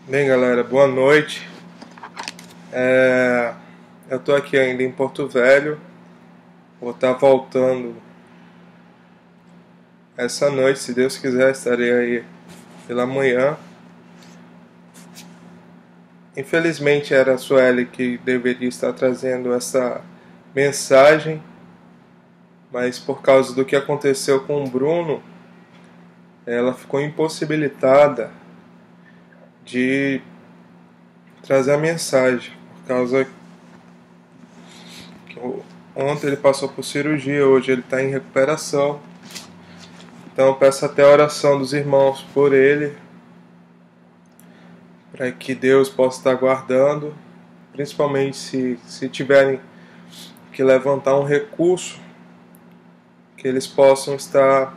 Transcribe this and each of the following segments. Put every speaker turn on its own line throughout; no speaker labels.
Bem, galera, boa noite. Eu tô aqui ainda em Porto Velho. Vou estar voltando essa noite, se Deus quiser, estarei aí pela manhã. Infelizmente era a Sueli que deveria estar trazendo essa mensagem, mas por causa do que aconteceu com o Bruno, ela ficou impossibilitada de trazer a mensagem, por causa que ontem ele passou por cirurgia, hoje ele está em recuperação. Então peço até a oração dos irmãos por ele, para que Deus possa estar guardando, principalmente se tiverem que levantar um recurso, que eles possam estar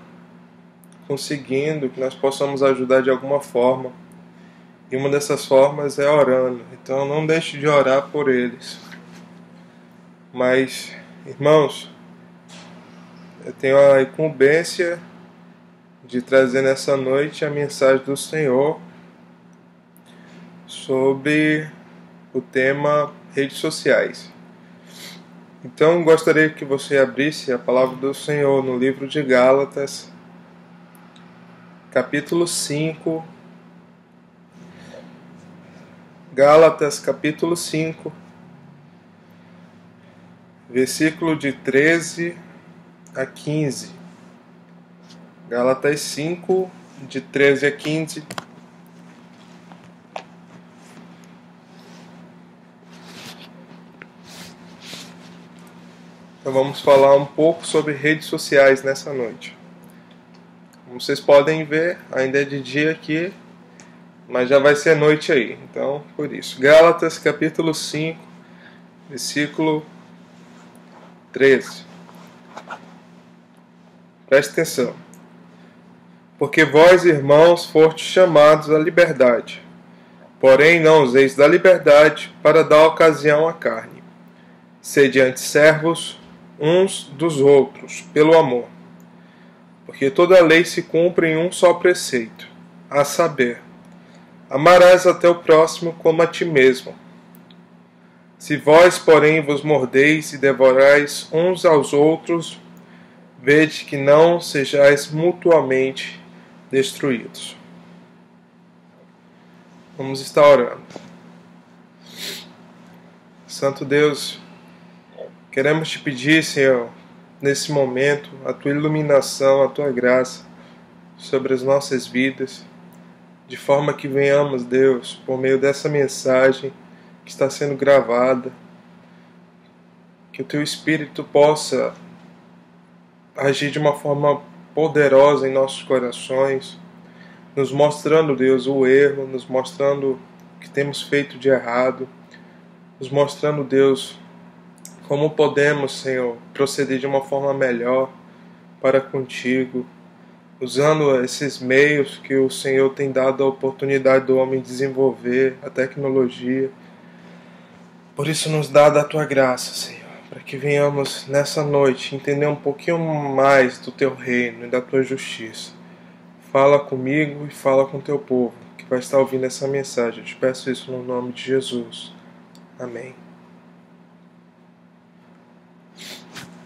conseguindo, que nós possamos ajudar de alguma forma. E uma dessas formas é orando. Então não deixe de orar por eles. Mas, irmãos, eu tenho a incumbência de trazer nessa noite a mensagem do Senhor sobre o tema redes sociais. Então gostaria que você abrisse a palavra do Senhor no livro de Gálatas, capítulo 5. Gálatas, capítulo 5, versículo de 13 a 15. Gálatas 5, de 13 a 15. Então vamos falar um pouco sobre redes sociais nessa noite. Como vocês podem ver, ainda é de dia aqui, mas já vai ser noite aí. Então, por isso. Gálatas, capítulo 5, versículo 13. Preste atenção. Porque vós, irmãos, fostes chamados à liberdade. Porém, não useis da liberdade para dar ocasião à carne. Sede antes servos uns dos outros, pelo amor. Porque toda a lei se cumpre em um só preceito, a saber, amarás até o próximo como a ti mesmo. Se vós, porém, vos mordeis e devorais uns aos outros, vede que não sejais mutuamente destruídos. Vamos estar orando. Santo Deus, queremos te pedir, Senhor, nesse momento, a tua iluminação, a tua graça sobre as nossas vidas, de forma que venhamos, Deus, por meio dessa mensagem que está sendo gravada, que o teu Espírito possa agir de uma forma poderosa em nossos corações, nos mostrando, Deus, o erro, nos mostrando o que temos feito de errado, nos mostrando, Deus, como podemos, Senhor, proceder de uma forma melhor para contigo, usando esses meios que o Senhor tem dado a oportunidade do homem desenvolver, a tecnologia. Por isso nos dá da tua graça, Senhor, para que venhamos nessa noite entender um pouquinho mais do teu reino e da tua justiça. Fala comigo e fala com o teu povo, que vai estar ouvindo essa mensagem. Eu te peço isso no nome de Jesus. Amém.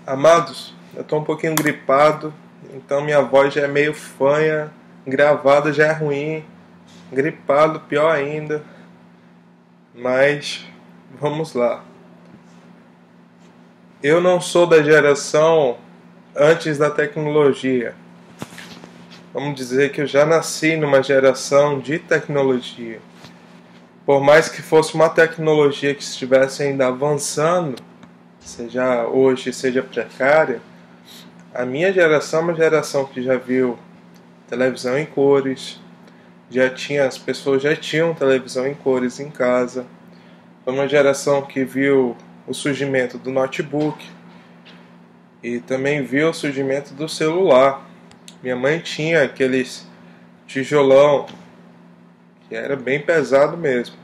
Amados, eu estou um pouquinho gripado, então minha voz já é meio fanha, gravada já é ruim, gripado pior ainda, mas vamos lá. Eu não sou da geração antes da tecnologia. Vamos dizer que eu já nasci numa geração de tecnologia. Por mais que fosse uma tecnologia que estivesse ainda avançando, seja hoje, seja precária, a minha geração é uma geração que já viu televisão em cores, as pessoas já tinham televisão em cores em casa. Foi uma geração que viu o surgimento do notebook e também viu o surgimento do celular. Minha mãe tinha aqueles tijolão que era bem pesado mesmo.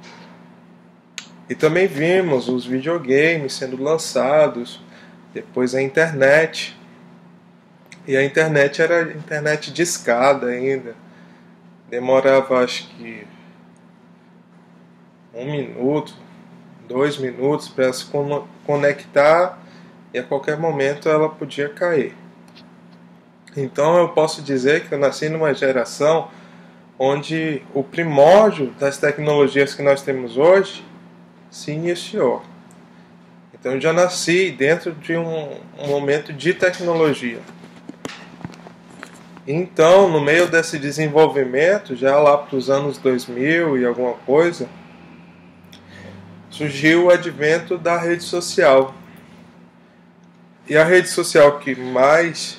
E também vimos os videogames sendo lançados, depois a internet. E a internet era internet discada ainda. Demorava acho que 1 minuto, 2 minutos para se conectar, e a qualquer momento ela podia cair. Então eu posso dizer que eu nasci numa geração onde o primórdio das tecnologias que nós temos hoje se iniciou. Então eu já nasci dentro de um momento de tecnologia. Então, no meio desse desenvolvimento, já lá para os anos 2000 e alguma coisa, surgiu o advento da rede social. E a rede social que mais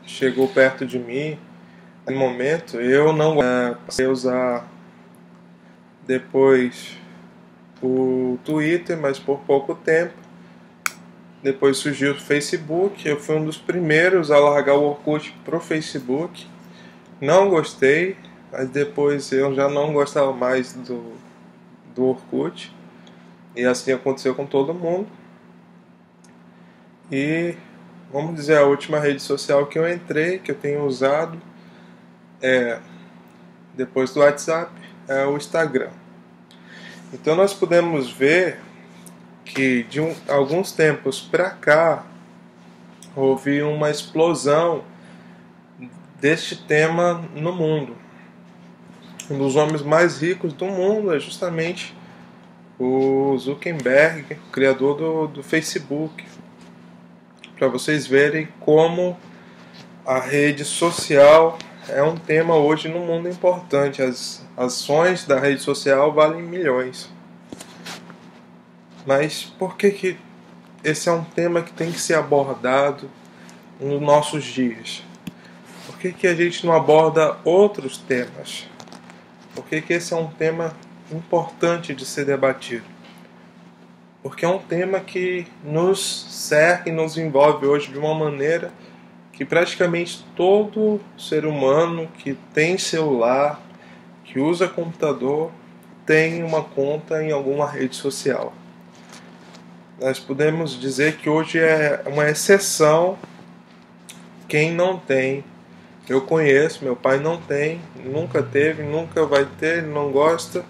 chegou perto de mim, no momento, eu não passei a usar depois o Twitter, mas por pouco tempo. Depois surgiu o Facebook, eu fui um dos primeiros a largar o Orkut pro Facebook. Não gostei, mas depois eu já não gostava mais do Orkut. E assim aconteceu com todo mundo. E vamos dizer, a última rede social que eu entrei, que eu tenho usado, depois do WhatsApp, é o Instagram. Então nós podemos ver que de alguns tempos para cá houve uma explosão deste tema no mundo. Um dos homens mais ricos do mundo é justamente o Zuckerberg, o criador do Facebook. Para vocês verem como a rede social é um tema hoje no mundo importante. As ações da rede social valem milhões. Mas por que esse é um tema que tem que ser abordado nos nossos dias? Por que a gente não aborda outros temas? Por que esse é um tema importante de ser debatido? Porque é um tema que nos cerca e nos envolve hoje de uma maneira que praticamente todo ser humano que tem celular, que usa computador, tem uma conta em alguma rede social. Nós podemos dizer que hoje é uma exceção quem não tem. Eu conheço, meu pai não tem, nunca teve, nunca vai ter, ele não gosta,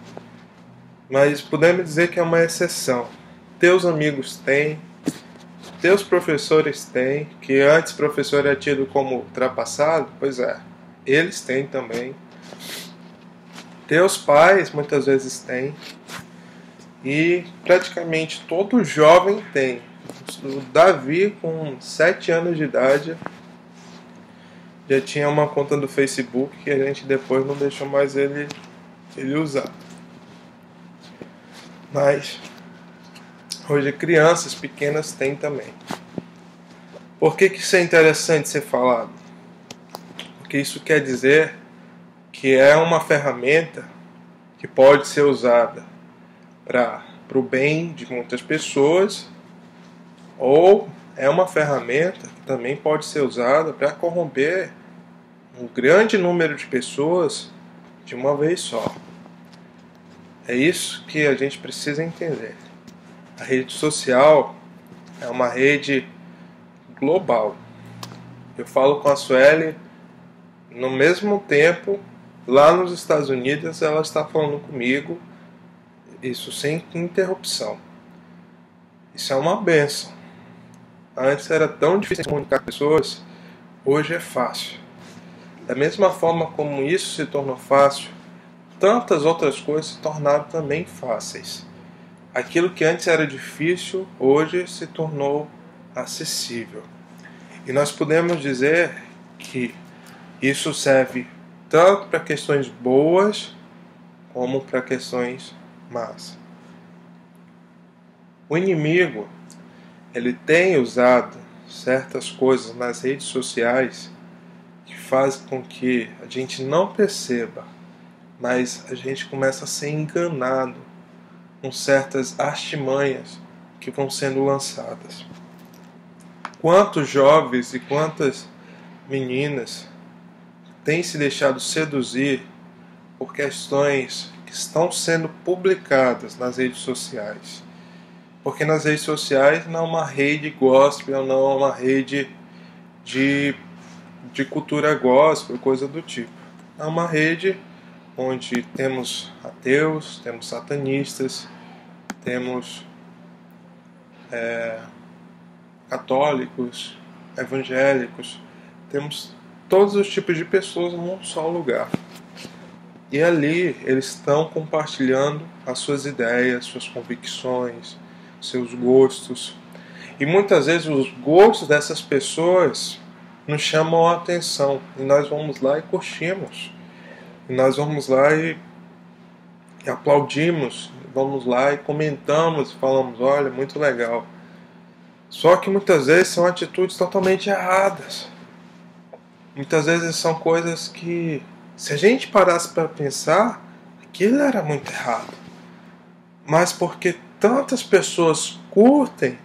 mas podemos dizer que é uma exceção. Teus amigos têm, teus professores têm, que antes professor era tido como ultrapassado, pois é, eles têm também. Teus pais muitas vezes têm. E praticamente todo jovem tem. O Davi, com 7 anos de idade, já tinha uma conta do Facebook que a gente depois não deixou mais ele usar. Mas hoje crianças pequenas têm também. Por que isso é interessante ser falado? Porque isso quer dizer que é uma ferramenta que pode ser usada para o bem de muitas pessoas, ou é uma ferramenta que também pode ser usada para corromper um grande número de pessoas de uma vez só. É isso que a gente precisa entender. A rede social é uma rede global. Eu falo com a Sueli no mesmo tempo, lá nos Estados Unidos, ela está falando comigo, isso sem interrupção. Isso é uma bênção. Antes era tão difícil comunicar com pessoas, hoje é fácil. Da mesma forma como isso se tornou fácil, tantas outras coisas se tornaram também fáceis. Aquilo que antes era difícil, hoje se tornou acessível. E nós podemos dizer que isso serve tanto para questões boas como para questões más. O inimigo, ele tem usado certas coisas nas redes sociais que fazem com que a gente não perceba, mas a gente começa a ser enganado com certas artimanhas que vão sendo lançadas. Quantos jovens e quantas meninas têm se deixado seduzir por questões que estão sendo publicadas nas redes sociais? Porque nas redes sociais não é uma rede gospel, não é uma rede de cultura gospel, coisa do tipo. É uma rede onde temos ateus, temos satanistas, temos católicos, evangélicos, temos todos os tipos de pessoas num só lugar. E ali eles estão compartilhando as suas ideias, suas convicções, seus gostos. E muitas vezes os gostos dessas pessoas nos chamam a atenção. E nós vamos lá e curtimos. E nós vamos lá e aplaudimos. Vamos lá e comentamos e falamos, olha, muito legal. Só que muitas vezes são atitudes totalmente erradas. Muitas vezes são coisas que, se a gente parasse para pensar, aquilo era muito errado. Mas porque tantas pessoas curtem,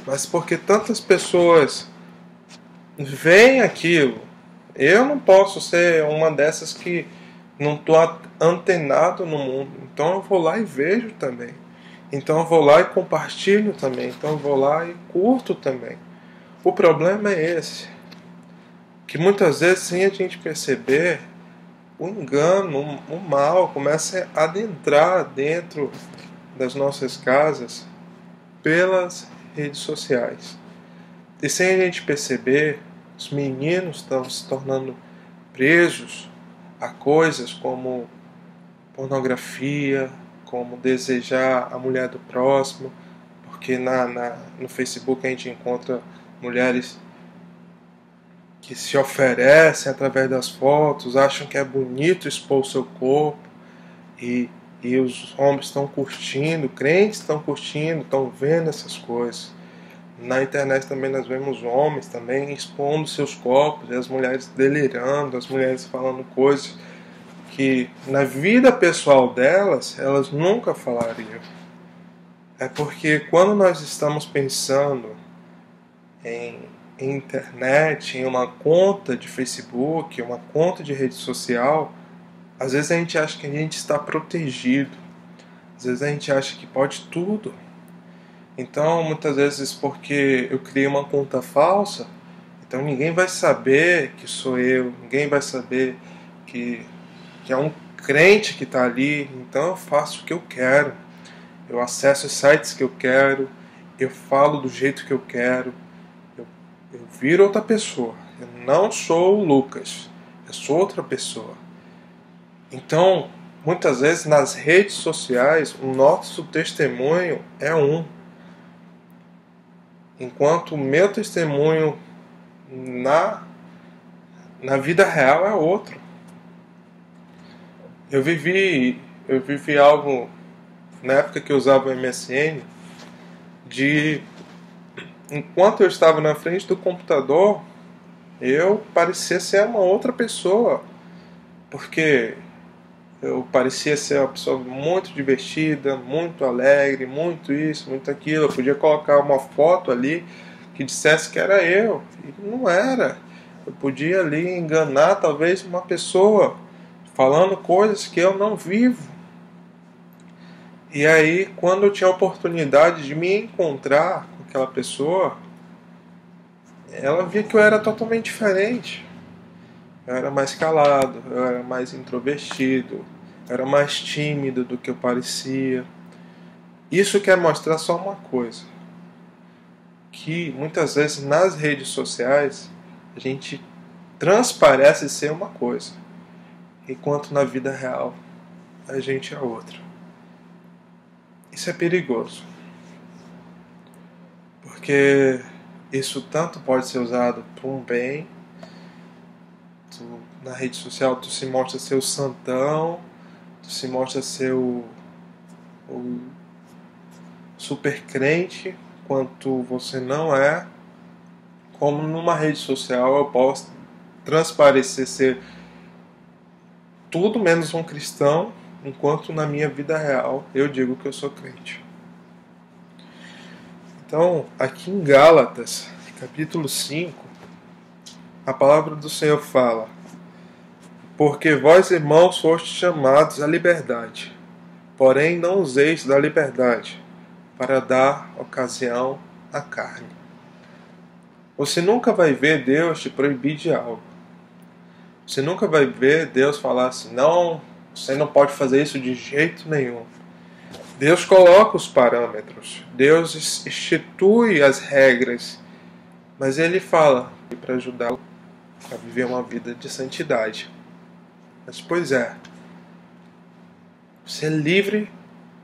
mas porque tantas pessoas veem aquilo, eu não posso ser uma dessas que não estou antenado no mundo. Então eu vou lá e vejo também. Então eu vou lá e compartilho também. Então eu vou lá e curto também. O problema é esse. Que muitas vezes, sem a gente perceber, o engano, o mal começa a adentrar dentro das nossas casas pelas redes sociais. E sem a gente perceber, os meninos estão se tornando presos a coisas como pornografia, como desejar a mulher do próximo, porque no Facebook a gente encontra mulheres que se oferecem através das fotos, acham que é bonito expor o seu corpo, e os homens estão curtindo, crentes estão curtindo, estão vendo essas coisas. Na internet também nós vemos homens também expondo seus corpos, e as mulheres delirando, as mulheres falando coisas que na vida pessoal delas, elas nunca falariam. É porque quando nós estamos pensando em internet, em uma conta de Facebook, uma conta de rede social, às vezes a gente acha que a gente está protegido. Às vezes a gente acha que pode tudo. Então, muitas vezes, porque eu criei uma conta falsa, então ninguém vai saber que sou eu, ninguém vai saber que é um crente que está ali. Então eu faço o que eu quero. Eu acesso os sites que eu quero, eu falo do jeito que eu quero, eu viro outra pessoa. Eu não sou o Lucas, eu sou outra pessoa. Então, muitas vezes nas redes sociais, o nosso testemunho é um, enquanto o meu testemunho na vida real é outro. Eu vivi algo na época que eu usava o MSN, de enquanto eu estava na frente do computador, eu parecia ser uma outra pessoa, porque eu parecia ser uma pessoa muito divertida, muito alegre, muito isso, muito aquilo. Eu podia colocar uma foto ali que dissesse que era eu, e não era. Eu podia ali enganar talvez uma pessoa falando coisas que eu não vivo. E aí, quando eu tinha a oportunidade de me encontrar com aquela pessoa, ela via que eu era totalmente diferente. Eu era mais calado, eu era mais introvertido, eu era mais tímido do que eu parecia. Isso quer mostrar só uma coisa, que muitas vezes nas redes sociais a gente transparece ser uma coisa, enquanto na vida real a gente é outra. Isso é perigoso, porque isso tanto pode ser usado para um bem. Na rede social tu se mostra ser o santão, tu se mostra ser o super crente, quanto você não é. Como numa rede social eu posso transparecer ser tudo menos um cristão, enquanto na minha vida real eu digo que eu sou crente. Então, aqui em Gálatas, capítulo 5, a palavra do Senhor fala: porque vós, irmãos, fostes chamados à liberdade, porém não useis da liberdade para dar ocasião à carne. Você nunca vai ver Deus te proibir de algo. Você nunca vai ver Deus falar assim: não, Você não pode fazer isso de jeito nenhum. Deus coloca os parâmetros, Deus institui as regras, mas Ele fala para ajudá-lo a viver uma vida de santidade. Mas, pois é, você é livre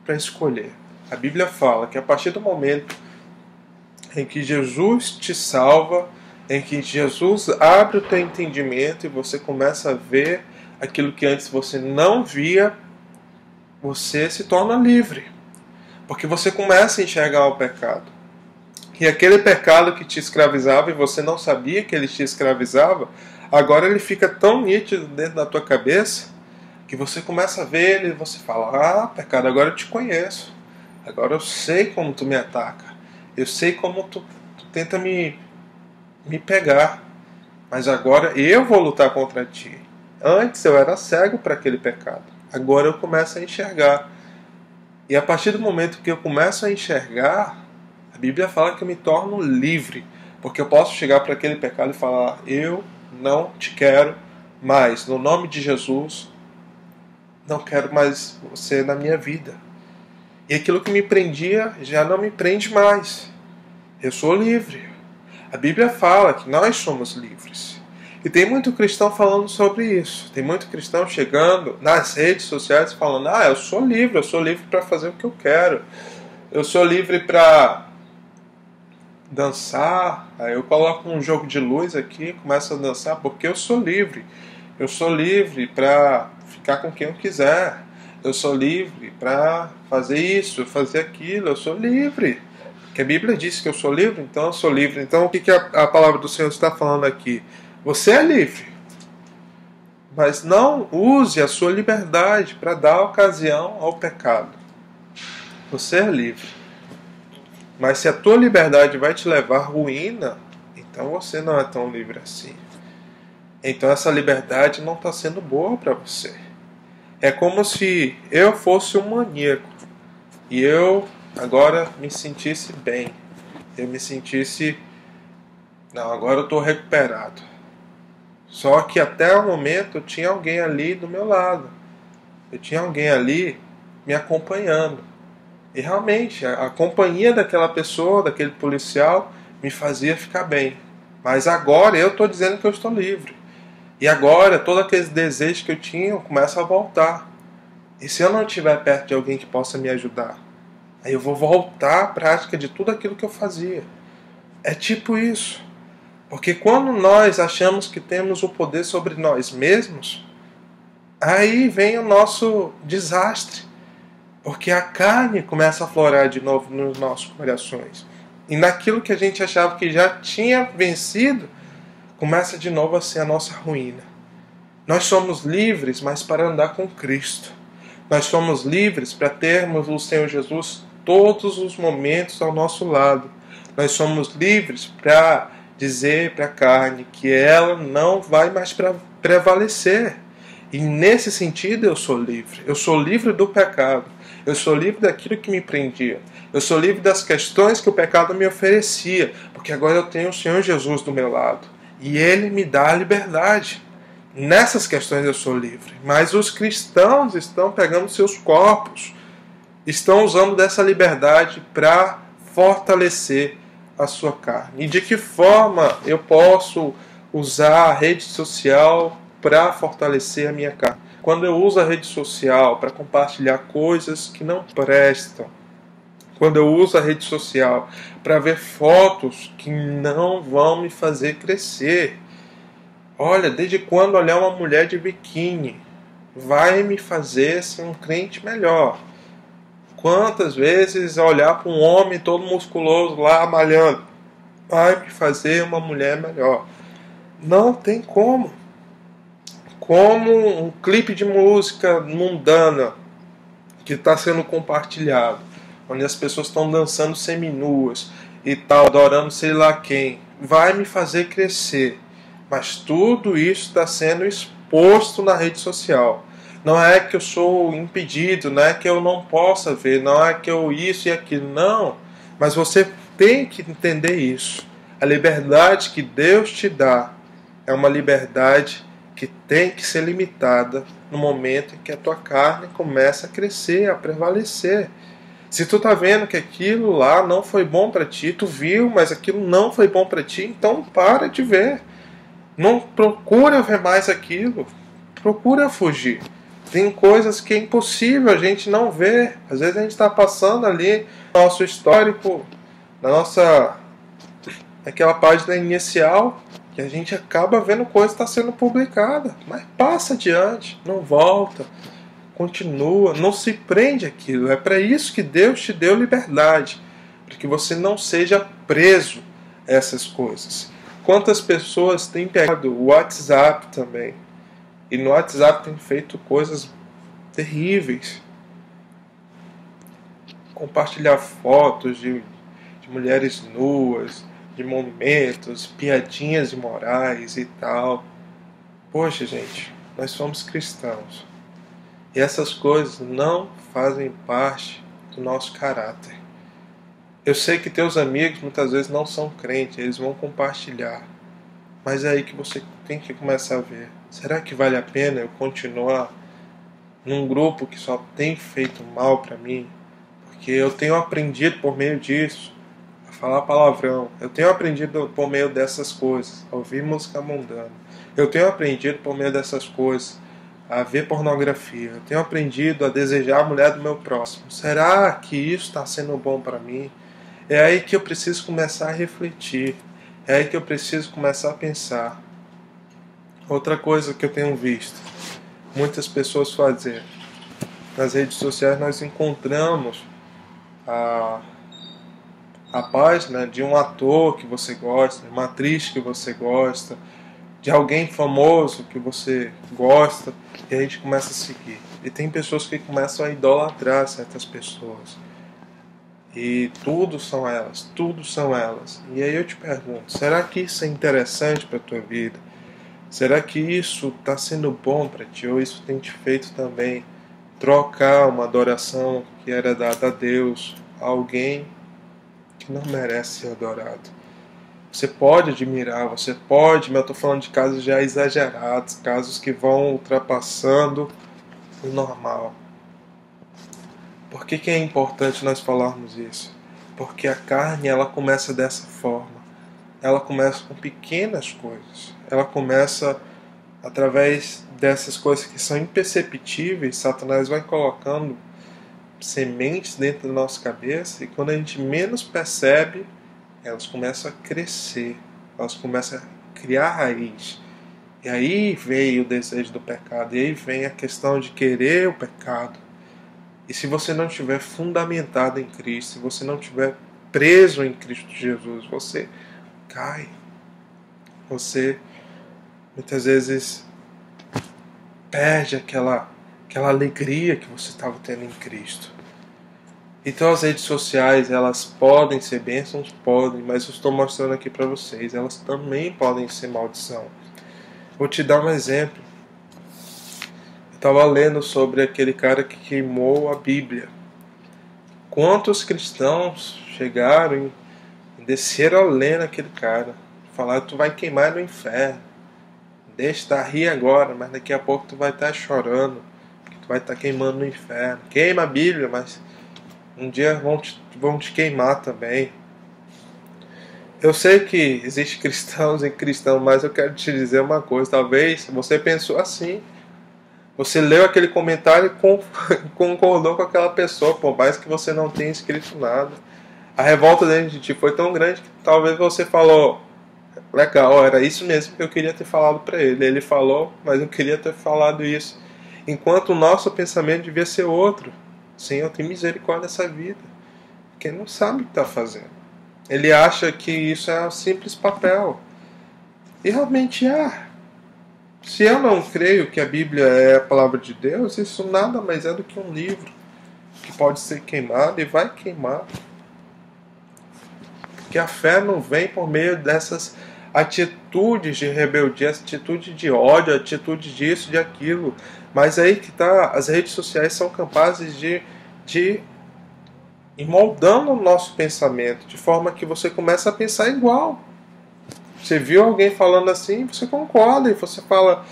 para escolher. A Bíblia fala que a partir do momento em que Jesus te salva, em que Jesus abre o teu entendimento e você começa a ver aquilo que antes você não via, você se torna livre. Porque você começa a enxergar o pecado. E aquele pecado que te escravizava e você não sabia que ele te escravizava, agora ele fica tão nítido dentro da tua cabeça que você começa a ver ele e você fala: ah, pecado, agora eu te conheço. Agora eu sei como tu me ataca. Eu sei como tu tenta me pegar. Mas agora eu vou lutar contra ti. Antes eu era cego para aquele pecado. Agora eu começo a enxergar. E a partir do momento que eu começo a enxergar, a Bíblia fala que eu me torno livre. Porque eu posso chegar para aquele pecado e falar: eu não te quero mais. No nome de Jesus, não quero mais você na minha vida. E aquilo que me prendia já não me prende mais. Eu sou livre. A Bíblia fala que nós somos livres. E tem muito cristão falando sobre isso. Tem muito cristão chegando nas redes sociais falando: ah, eu sou livre para fazer o que eu quero. Eu sou livre para dançar. Aí eu coloco um jogo de luz aqui, começo a dançar porque eu sou livre. Eu sou livre para ficar com quem eu quiser. Eu sou livre para fazer isso, fazer aquilo. Eu sou livre. Porque a Bíblia diz que eu sou livre, então eu sou livre. Então o que a palavra do Senhor está falando aqui? Você é livre. Mas não use a sua liberdade para dar ocasião ao pecado. Você é livre. Mas se a tua liberdade vai te levar à ruína, então você não é tão livre assim. Então essa liberdade não está sendo boa para você. É como se eu fosse um maníaco e eu agora me sentisse bem. Eu me sentisse: não, agora eu estou recuperado. Só que até o momento eu tinha alguém ali do meu lado. Eu tinha alguém ali me acompanhando. E realmente a companhia daquela pessoa, daquele policial, me fazia ficar bem. Mas agora eu estou dizendo que eu estou livre. E agora todos aqueles desejos que eu tinha começam a voltar. E se eu não estiver perto de alguém que possa me ajudar, aí eu vou voltar à prática de tudo aquilo que eu fazia. É tipo isso. Porque quando nós achamos que temos o poder sobre nós mesmos, aí vem o nosso desastre. Porque a carne começa a florar de novo nos nossos corações. E naquilo que a gente achava que já tinha vencido, começa de novo a ser a nossa ruína. Nós somos livres, mas para andar com Cristo. Nós somos livres para termos o Senhor Jesus todos os momentos ao nosso lado. Nós somos livres para dizer para a carne que ela não vai mais prevalecer. E nesse sentido eu sou livre. Eu sou livre do pecado. Eu sou livre daquilo que me prendia. Eu sou livre das questões que o pecado me oferecia. Porque agora eu tenho o Senhor Jesus do meu lado. E Ele me dá a liberdade. Nessas questões eu sou livre. Mas os cristãos estão pegando seus corpos. Estão usando dessa liberdade para fortalecer a sua carne. E de que forma eu posso usar a rede social para fortalecer a minha carne? Quando eu uso a rede social para compartilhar coisas que não prestam, quando eu uso a rede social para ver fotos que não vão me fazer crescer. Olha, desde quando olhar uma mulher de biquíni vai me fazer ser um crente melhor? Quantas vezes olhar para um homem todo musculoso lá malhando vai me fazer uma mulher melhor? Não tem como. Como um clipe de música mundana que está sendo compartilhado, onde as pessoas estão dançando seminuas e tal, adorando sei lá quem, vai me fazer crescer. Mas tudo isso está sendo exposto na rede social. Não é que eu sou impedido, não é que eu não possa ver, não é que eu isso e aquilo, não. Mas você tem que entender isso. A liberdade que Deus te dá é uma liberdade que tem que ser limitada no momento em que a tua carne começa a crescer, a prevalecer. Se tu tá vendo que aquilo lá não foi bom para ti, tu viu, mas aquilo não foi bom para ti, então para de ver. Não procura ver mais aquilo. Procura fugir. Tem coisas que é impossível a gente não ver. Às vezes a gente está passando ali nosso histórico, na nossa aquela página inicial, que a gente acaba vendo coisa que está sendo publicada, mas passa adiante, não volta, continua, não se prende àquilo. É para isso que Deus te deu liberdade, para que você não seja preso a essas coisas. Quantas pessoas têm pegado o WhatsApp também, e no WhatsApp tem feito coisas terríveis, compartilhar fotos de mulheres nuas, de momentos, piadinhas imorais e tal. Poxa, gente, nós somos cristãos. E essas coisas não fazem parte do nosso caráter. Eu sei que teus amigos muitas vezes não são crentes, eles vão compartilhar. Mas é aí que você tem que começar a ver. Será que vale a pena eu continuar num grupo que só tem feito mal para mim? Porque eu tenho aprendido por meio disso falar palavrão. Eu tenho aprendido por meio dessas coisas a ouvir música mundana. Eu tenho aprendido por meio dessas coisas a ver pornografia. Eu tenho aprendido a desejar a mulher do meu próximo. Será que isso está sendo bom para mim? É aí que eu preciso começar a refletir. É aí que eu preciso começar a pensar. Outra coisa que eu tenho visto muitas pessoas fazer nas redes sociais, nós encontramos a página de um ator que você gosta, uma atriz que você gosta, de alguém famoso que você gosta, e a gente começa a seguir. E tem pessoas que começam a idolatrar certas pessoas. E tudo são elas, tudo são elas. E aí eu te pergunto, será que isso é interessante para a tua vida? Será que isso está sendo bom para ti? Ou isso tem te feito também trocar uma adoração que era dada a Deus, a alguém que não merece ser adorado? Você pode admirar, você pode, mas eu estou falando de casos já exagerados, casos que vão ultrapassando o normal. Por que é importante nós falarmos isso? Porque a carne, ela começa dessa forma. Ela começa com pequenas coisas. Ela começa através dessas coisas que são imperceptíveis. Satanás vai colocando sementes dentro da nossa cabeça, e quando a gente menos percebe, elas começam a crescer, elas começam a criar raiz. E aí vem o desejo do pecado, e aí vem a questão de querer o pecado. E se você não estiver fundamentado em Cristo, se você não estiver preso em Cristo Jesus, você cai. Você muitas vezes perde aquela alegria que você estava tendo em Cristo. Então as redes sociais, elas podem ser bênçãos? Podem, mas eu estou mostrando aqui para vocês, elas também podem ser maldição. Vou te dar um exemplo. Eu estava lendo sobre aquele cara que queimou a Bíblia. Quantos cristãos chegaram e desceram a ler naquele cara? Falaram, tu vai queimar no inferno. Deixa estar rir agora, mas daqui a pouco tu vai estar chorando, porque tu vai estar queimando no inferno. Queima a Bíblia, mas um dia vão te queimar também. Eu sei que existe cristãos e cristãos, mas eu quero te dizer uma coisa. Talvez você pensou assim. Você leu aquele comentário e concordou com aquela pessoa, por mais que você não tenha escrito nada. A revolta dentro de ti foi tão grande que talvez você falou, legal, era isso mesmo que eu queria ter falado para ele. Ele falou, mas eu queria ter falado isso. Enquanto o nosso pensamento devia ser outro. Senhor, tem misericórdia dessa vida. Porque ele não sabe o que está fazendo. Ele acha que isso é um simples papel. E realmente é. Se eu não creio que a Bíblia é a palavra de Deus, isso nada mais é do que um livro que pode ser queimado e vai queimar. Porque a fé não vem por meio dessas atitudes de rebeldia, atitude de ódio, atitude disso, de aquilo. Mas aí que tá, as redes sociais são capazes de ir moldando o nosso pensamento, de forma que você começa a pensar igual. Você viu alguém falando assim, você concorda, e você fala,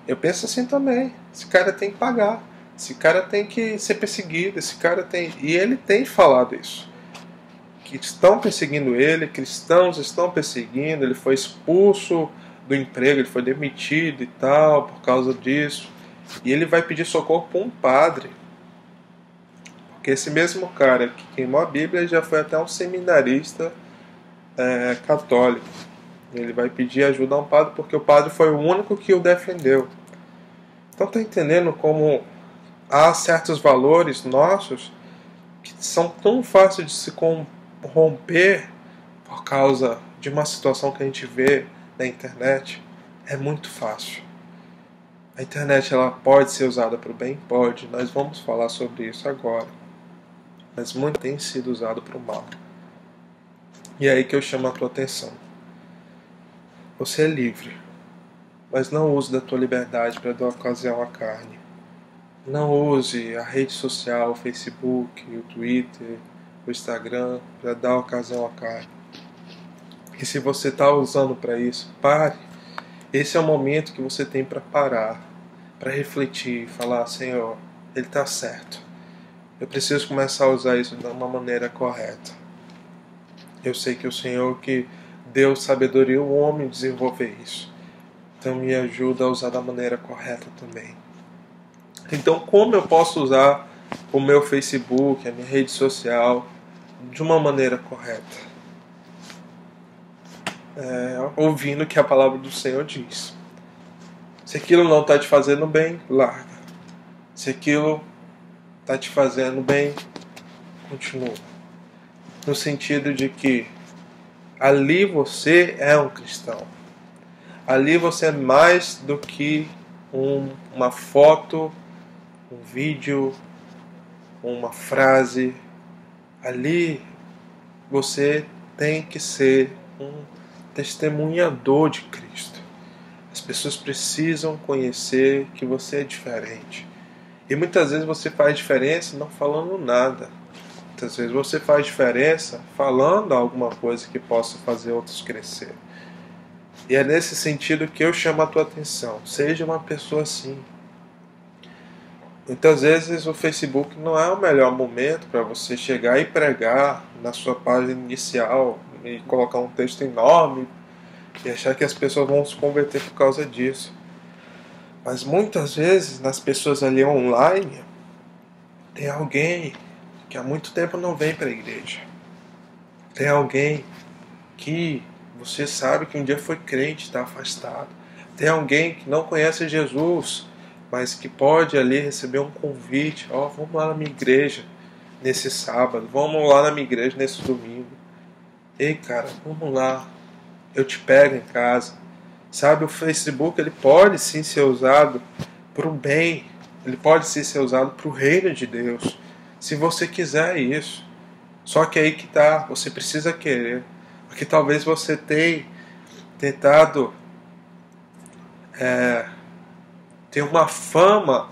Eu penso assim também. Esse cara tem que pagar. Esse cara tem que ser perseguido. Esse cara tem... E ele tem falado isso. Que estão perseguindo ele, cristãos estão perseguindo, ele foi expulso do emprego, ele foi demitido e tal, por causa disso. E ele vai pedir socorro para um padre. Porque esse mesmo cara que queimou a Bíblia já foi até um seminarista católico. Ele vai pedir ajuda a um padre porque o padre foi o único que o defendeu. Então tá entendendo como há certos valores nossos que são tão fáceis de se corromper por causa de uma situação que a gente vê na internet? É muito fácil. A internet ela pode ser usada para o bem? Pode. Nós vamos falar sobre isso agora. Mas muito tem sido usado para o mal. E é aí que eu chamo a tua atenção. Você é livre, mas não use da tua liberdade para dar ocasião à carne. Não use a rede social, o Facebook, o Twitter, o Instagram para dar ocasião à carne. E se você está usando para isso, pare. Esse é o momento que você tem para parar, para refletir e falar: Senhor, Ele está certo. Eu preciso começar a usar isso de uma maneira correta. Eu sei que o Senhor que deu sabedoria ao homem desenvolver isso. Então me ajuda a usar da maneira correta também. Então como eu posso usar o meu Facebook, a minha rede social, de uma maneira correta? Ouvindo o que a palavra do Senhor diz. Se aquilo não está te fazendo bem, larga. Se aquilo está te fazendo bem, continua. No sentido de que ali você é um cristão. Ali você é mais do que uma foto, um vídeo, uma frase. Ali você tem que ser um testemunhador de Cristo. As pessoas precisam conhecer que você é diferente. E muitas vezes você faz diferença não falando nada. Muitas vezes você faz diferença falando alguma coisa que possa fazer outros crescer. E é nesse sentido que eu chamo a tua atenção. Seja uma pessoa assim. Muitas vezes o Facebook não é o melhor momento para você chegar e pregar na sua página inicial e colocar um texto enorme e achar que as pessoas vão se converter por causa disso. Mas muitas vezes nas pessoas ali online tem alguém que há muito tempo não vem para a igreja. Tem alguém que você sabe que um dia foi crente, está afastado. Tem alguém que não conhece Jesus, mas que pode ali receber um convite. Vamos lá na minha igreja nesse sábado. Vamos lá na minha igreja nesse domingo. Ei, cara, vamos lá. Eu te pego em casa. Sabe, o Facebook ele pode sim ser usado para o bem. Ele pode sim ser usado para o reino de Deus. Se você quiser isso. Só que aí que tá, você precisa querer. Porque talvez você tenha tentado ter uma fama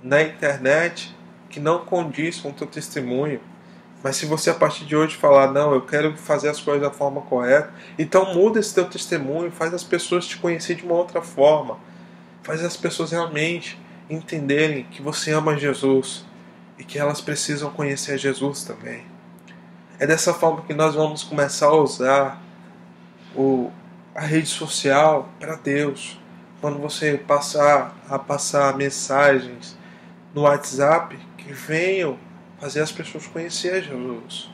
na internet que não condiz com o teu testemunho. Mas se você a partir de hoje falar: não, eu quero fazer as coisas da forma correta, então muda esse teu testemunho, faz as pessoas te conhecerem de uma outra forma. Faz as pessoas realmente entenderem que você ama Jesus e que elas precisam conhecer Jesus também. É dessa forma que nós vamos começar a usar a rede social para Deus. Quando você passar a passar mensagens no WhatsApp que venham fazer as pessoas conhecer Jesus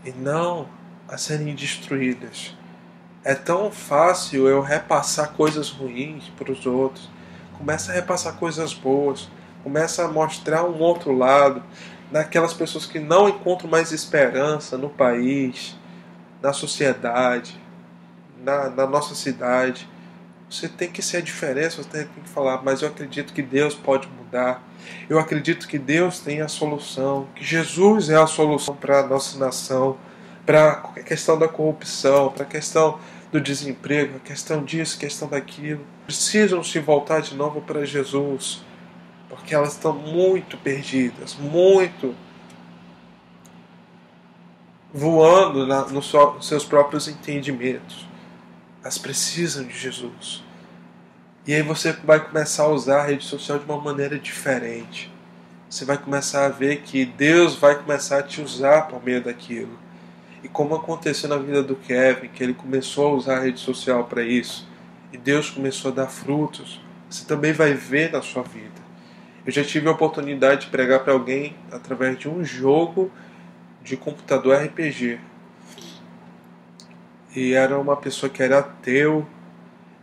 e não a serem destruídas. É tão fácil eu repassar coisas ruins para os outros. Começa a repassar coisas boas. Começa a mostrar um outro lado daquelas pessoas que não encontram mais esperança no país, na sociedade, na nossa cidade. Você tem que ser a diferença, você tem que falar: mas eu acredito que Deus pode mudar. Eu acredito que Deus tem a solução, que Jesus é a solução para a nossa nação, para a questão da corrupção, para a questão do desemprego, a questão disso, a questão daquilo. Precisam se voltar de novo para Jesus, porque elas estão muito perdidas, muito voando nos seus próprios entendimentos. Elas precisam de Jesus. E aí você vai começar a usar a rede social de uma maneira diferente. Você vai começar a ver que Deus vai começar a te usar por meio daquilo. E como aconteceu na vida do Kevin, que ele começou a usar a rede social para isso, e Deus começou a dar frutos, você também vai ver na sua vida. Eu já tive a oportunidade de pregar para alguém através de um jogo de computador RPG. E era uma pessoa que era ateu,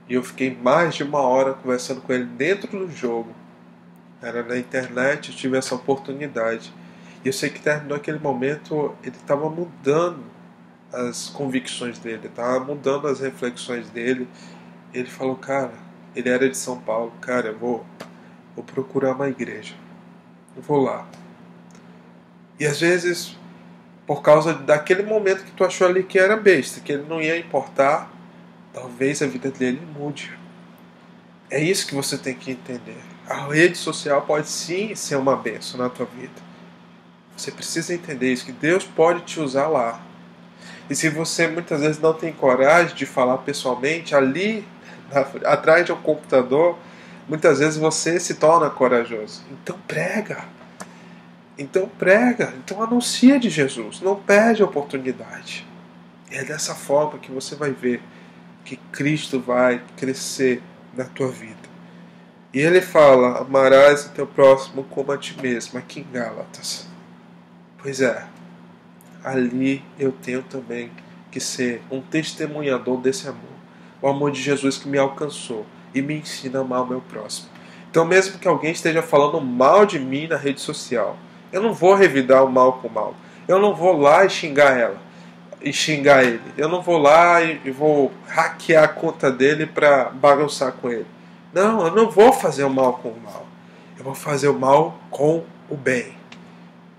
e eu fiquei mais de 1 hora conversando com ele dentro do jogo. Era na internet, eu tive essa oportunidade. E eu sei que terminou aquele momento, ele estava mudando as convicções dele, estava mudando as reflexões dele. Ele falou, cara, ele era de São Paulo, cara, eu vou procurar uma igreja. Eu vou lá. E às vezes, por causa daquele momento que tu achou ali que era besta, que ele não ia importar, talvez a vida dele mude. É isso que você tem que entender. A rede social pode sim ser uma bênção na tua vida. Você precisa entender isso, que Deus pode te usar lá. E se você muitas vezes não tem coragem de falar pessoalmente, ali atrás de um computador, muitas vezes você se torna corajoso. Então prega. Então anuncia de Jesus. Não perde a oportunidade. É dessa forma que você vai ver que Cristo vai crescer na tua vida. E ele fala, amarás o teu próximo como a ti mesmo, aqui em Gálatas. Pois é, ali eu tenho também que ser um testemunhador desse amor. O amor de Jesus que me alcançou e me ensina a amar o meu próximo. Então mesmo que alguém esteja falando mal de mim na rede social, eu não vou revidar o mal com o mal. Eu não vou lá e xingar ela. E xingar ele. Eu não vou lá e vou hackear a conta dele para bagunçar com ele. Não, eu não vou fazer o mal com o mal. Eu vou fazer o mal com o bem.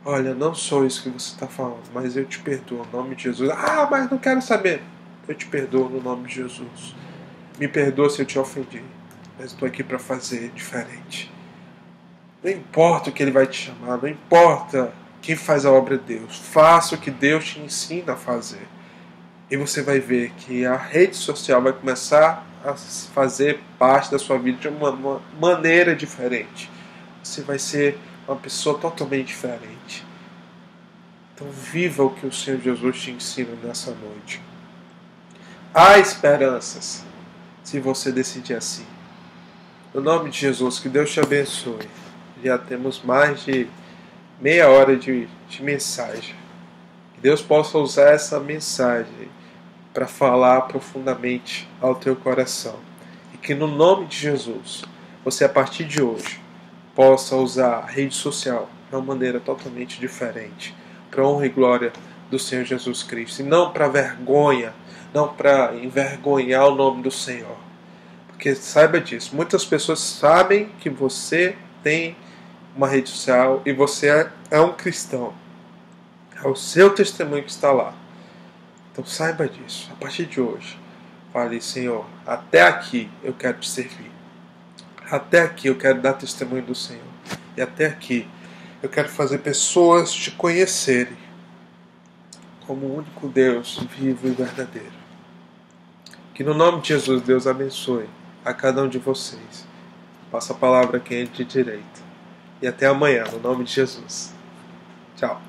Olha, não sou isso que você está falando, mas eu te perdoo no nome de Jesus. Ah, mas não quero saber. Eu te perdoo no nome de Jesus. Me perdoa se eu te ofendi, mas estou aqui para fazer diferente. Não importa o que ele vai te chamar, não importa quem faz a obra de Deus. Faça o que Deus te ensina a fazer. E você vai ver que a rede social vai começar a fazer parte da sua vida de uma maneira diferente. Você vai ser uma pessoa totalmente diferente. Então viva o que o Senhor Jesus te ensina nessa noite. Há esperanças se você decidir assim. No nome de Jesus, que Deus te abençoe. Já temos mais de meia hora de mensagem. Que Deus possa usar essa mensagem para falar profundamente ao teu coração. E que no nome de Jesus, você a partir de hoje possa usar a rede social de uma maneira totalmente diferente, para a honra e glória do Senhor Jesus Cristo. E não para vergonha, não para envergonhar o nome do Senhor. Porque saiba disso, muitas pessoas sabem que você tem uma rede social e você é um cristão. É o seu testemunho que está lá. Então saiba disso. A partir de hoje, fale, Senhor, até aqui eu quero te servir. Até aqui eu quero dar testemunho do Senhor. E até aqui eu quero fazer pessoas te conhecerem como o único Deus vivo e verdadeiro. Que no nome de Jesus, Deus abençoe a cada um de vocês. Passa a palavra a quem é de direito. E até amanhã, no nome de Jesus. Tchau.